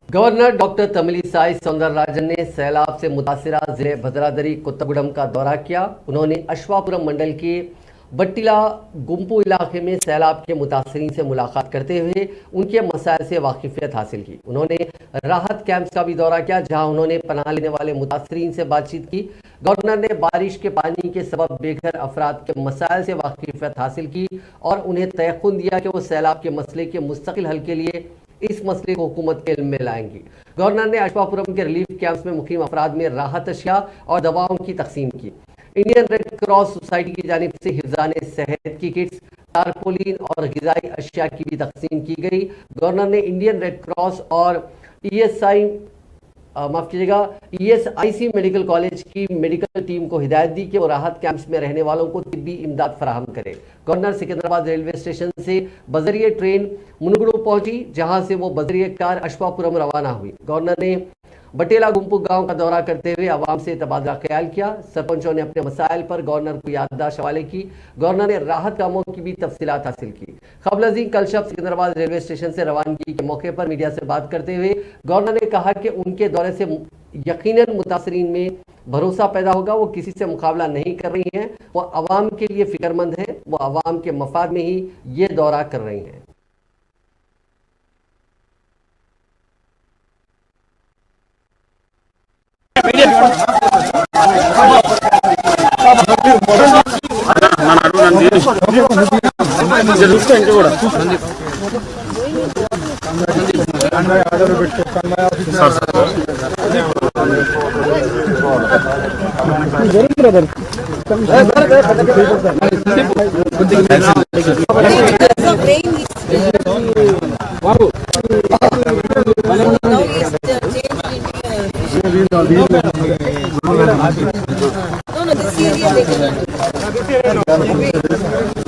Governor doctor Tamilisai Soundararajan ने सैलाब से मुतासिरा जिले भद्रादरी कोत्तागुडम का दौरा किया। उन्होंने अश्वापुरम मंडल के बट्टिला गुंपू इलाके में सैलाब के मुतासरीन से मुलाकात करते हुए उनके मसाइल से वाकिफियत हासिल की। उन्होंने राहत कैंप्स का भी दौरा किया, जहां उन्होंने पनाह लेने वाले मुतासरीन से बातचीत की। गवर्नर ने बारिश के पानी के सबब बेघर अफराद के मसाइल से वाकिफियत हासिल की और उन्हें तयक़ुन दिया कि वो सैलाब के मसले के मुस्तकिल हल के लिए इस मसले को हुकूमत के इल्म में लाएंगी। गवर्नर ने अश्वापुरम के रिलीफ कैंप्स में मुकीम अफराद में राहत अशिया और दवाओं की तकसीम की। इंडियन रेड क्रॉस सोसाइटी की जानिब से हिफ्ज़ान सेहत की किट्स, टारपोलिन और ग़िज़ाई अशिया की भी तकसीम की गई। गवर्नर ने इंडियन रेड क्रॉस और ESIC मेडिकल कॉलेज की मेडिकल टीम को हिदायत दी कि वो राहत कैंप्स में रहने वालों को तिब्बी इमदाद फराहम करे। गवर्नर सिकंदराबाद रेलवे स्टेशन से बजरिए ट्रेन मुनगुडू पहुंची, जहां से वो बजरिए कार अश्वापुरम रवाना हुई। गवर्नर ने बटेला गुंपू गांव का दौरा करते हुए आवाम से तबादला ख्याल किया। सरपंचों ने अपने मसाइल पर गवर्नर को याददाश्त हवाले की। गवर्नर ने राहत कामों की भी तफसीलात हासिल की। खबल अजीम कल शब सिकंदराबाद रेलवे स्टेशन से रवानगी के मौके पर मीडिया से बात करते हुए गवर्नर ने कहा कि उनके दौरे से यकीनन मुतासरीन में भरोसा पैदा होगा। वो किसी से मुकाबला नहीं कर रही हैं, वो अवाम के लिए फिक्रमंद हैं, वो अवाम के मफाद में ही ये दौरा कर रही हैं। No, this area